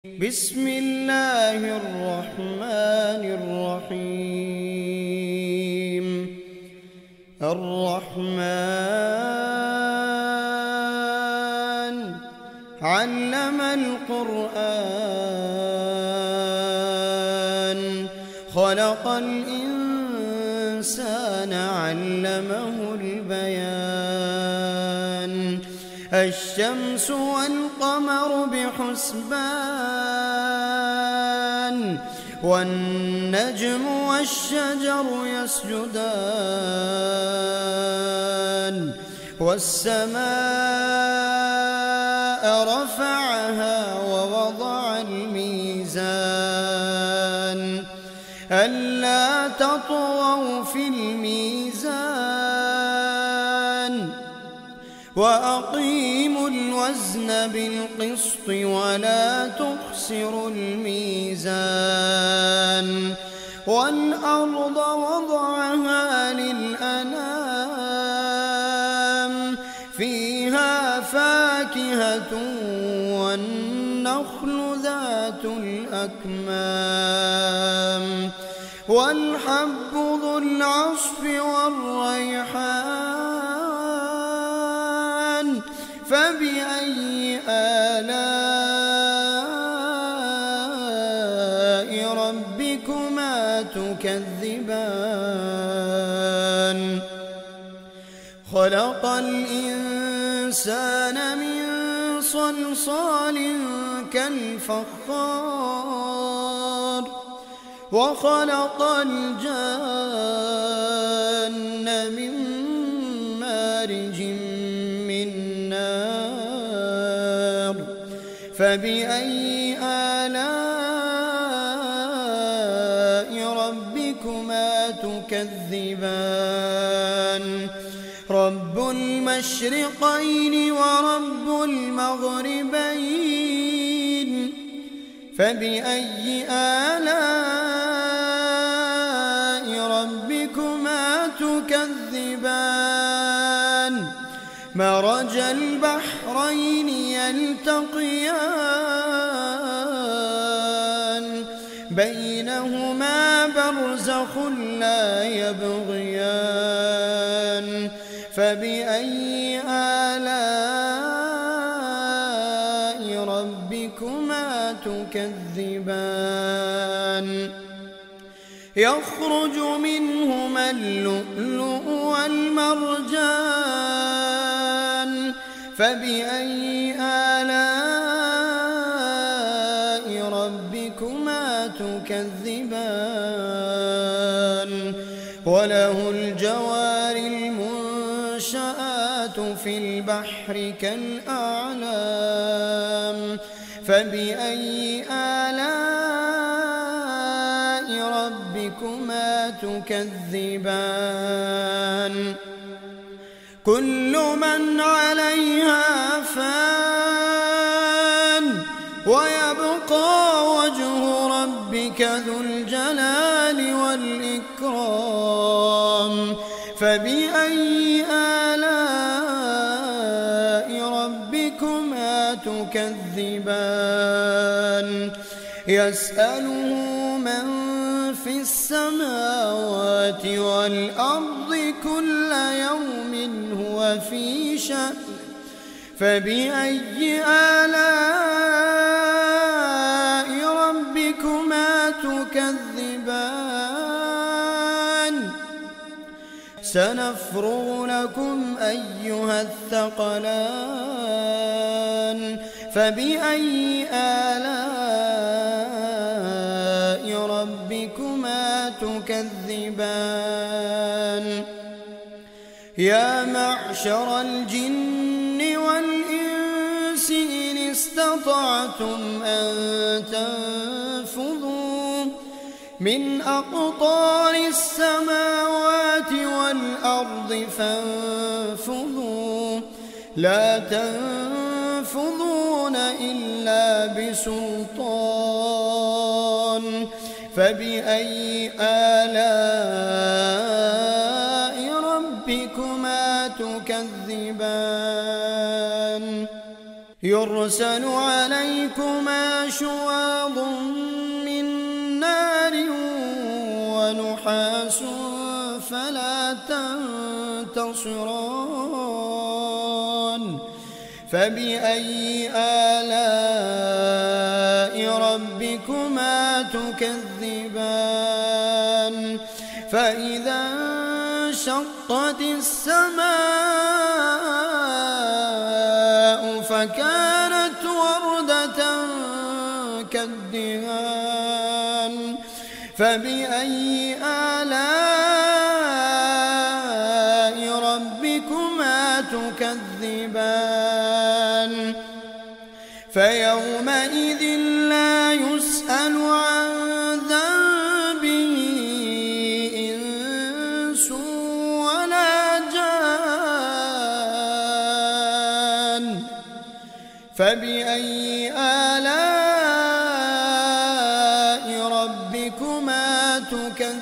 بسم الله الرحمن الرحيم. الرحمن علم القرآن خلق الإنسان علمه البيان. الشمس والقمر بحسبان والنجم والشجر يسجدان والسماء رفعها ووضع الميزان ألا تطغوا في الميزان وأقيموا الوزن بالقسط ولا تخسروا الميزان. والأرض وضعها للأنام فيها فاكهة والنخل ذات الأكمام والحب ذو العصف والريحان. فبأي آلاء ربكما تكذبان. خلق الإنسان من صلصال كالفخار وخلق الجان من مارج من نار. فبأي آلاء ربكما تكذبان. رب المشرقين ورب المغربين. فبأي آلاء ربكما تكذبان. مرج البحرين يلتقيان بينهما برزخ لا يبغيان. فبأي آلاء ربكما تكذبان. يخرج منهما اللؤلؤ والمرجان. فبأي آلاء ربكما تكذبان. وله الجوار المنشآت في البحر كالأعلام. فبأي آلاء ربكما تكذبان. كل من عليها فان ويبقى وجه ربك ذو الجلال والإكرام. فبأي آلاء ربكما تكذبان. يسأله من في السماوات والأرض كل يوم هو في شأن. فبأي آلاء ربكما تكذبان. سنفرغ لكم أيها الثقلان. فبأي آلاء ربكما تكذبان. يا معشر الجن والإنس إن استطعتم أن تنفذوا من أقطار السماوات والأرض فانفذوا لا تنفذون إلا بسلطان. فبأي آلاء ربكما تكذبان. يرسل عليكما شواظ من نار ونحاس فلا تنتصران فبأي آلاء ربكما تكذبان فإذا انشقت السماء فكانت وردة كالدهان فبأي آلاء ربكما تكذبان فيومئذ لا يسأل عن ذنبه إنس ولا جان فبأي آلاء ربكما تكذبان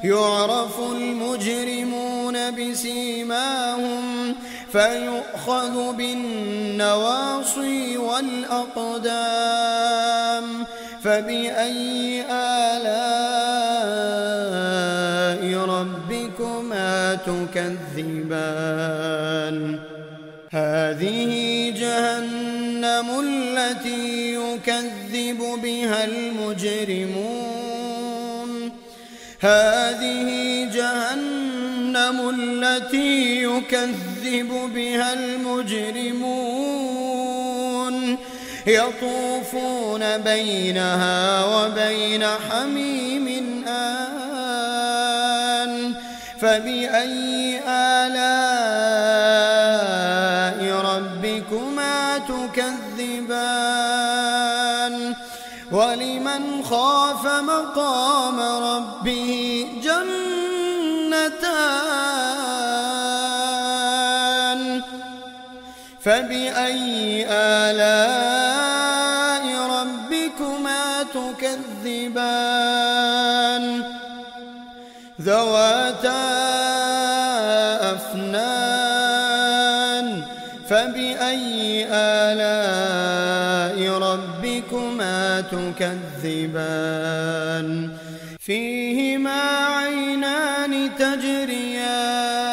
يعرف المجرمون بسيماهم فيؤخذ بالنواصي والأقدام فبأي آلاء ربكما تكذبان هذه جهنم التي يكذب بها المجرمون هذه جهنم التي يكذب بها المجرمون يطوفون بينها وبين حميم آن فبأي آلاء ربكما تكذبان ولمن خاف مقام ربه جنتان فبأي آلاء ربكما تكذبان ذواتا أفنان فبأي آلاء ربكما تكذبان فيهما عينان تجريان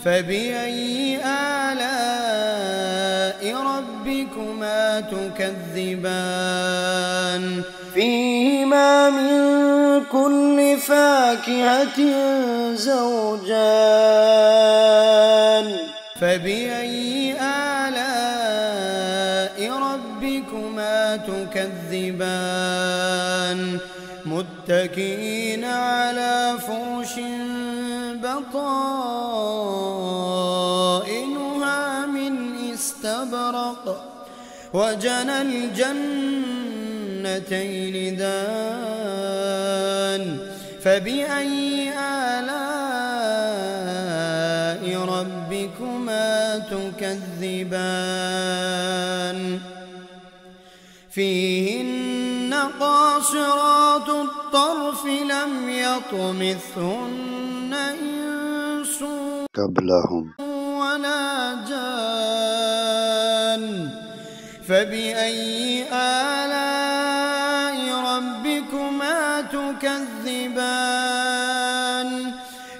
فبأي آلاء ربكما تكذبان فيهما من كل فاكهة زوجان فبأي آلاء ربكما تكذبان متكئين على فرش بطائنها من استبرق وجنى الجنتين دان فبأي آلاء ربكما تكذبان فيهن قاصرات الطرف لم يطمثهن إنس قبلهم ولا جان فبأي آلاء ربكما تكذبان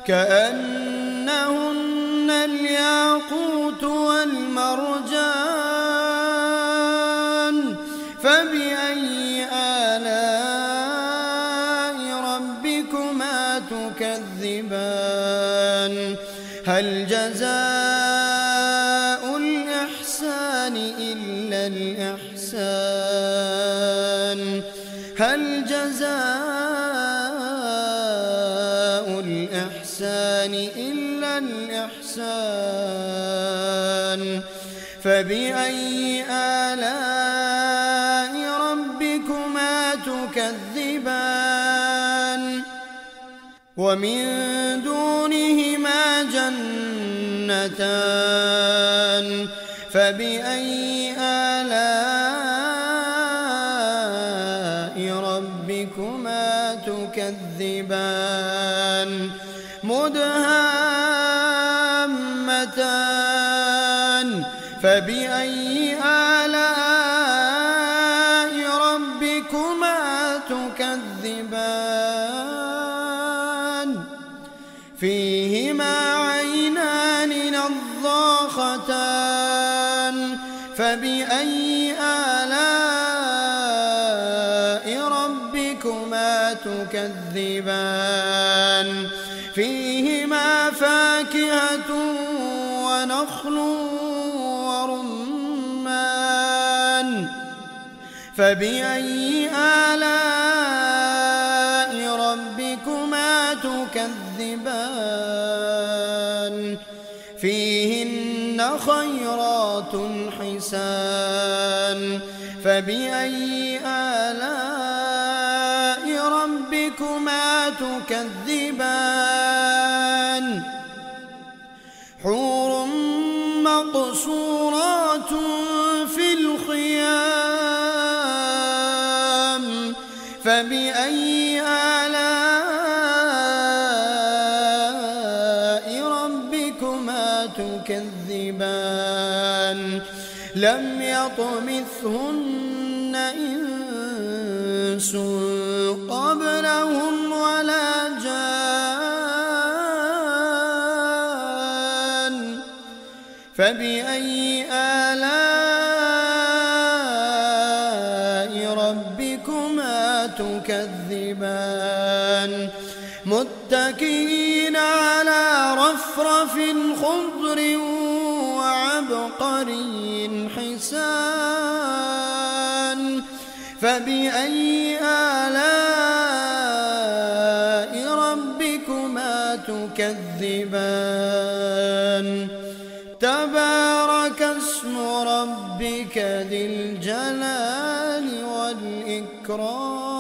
كأنهن الياقوت والمرجان فبأي آلاء ربكما تكذبان هل جزاء الإحسان إلا الإحسان هل جزاء الإحسان إلا الإحسان فبأي آلاء ربكما تكذبان ومن دونهما جنتان فبأي آلاء ربكما تكذبان مدهامتان فبأي آلاء ربكما تكذبان فيهما عينان نضاختان فبأي آلاء ربكما تكذبان فيهما فاكهة ونخل ورمان فبأي آلاء ربكما تكذبان فيهن خيرات حسان فبأي آلاء ربكما تكذبان حور مقصورات في الخيام فبأي آلاء ربكما تكذبان لم يطمثهن إنس قبلهم ولا جان فبأي آلاء ربكما تكذبان متكئين على رفرف خضر وعبقري حسان فبأي آلاء ربكما تكذبان تبارك اسم ربك ذي الجلال والإكرام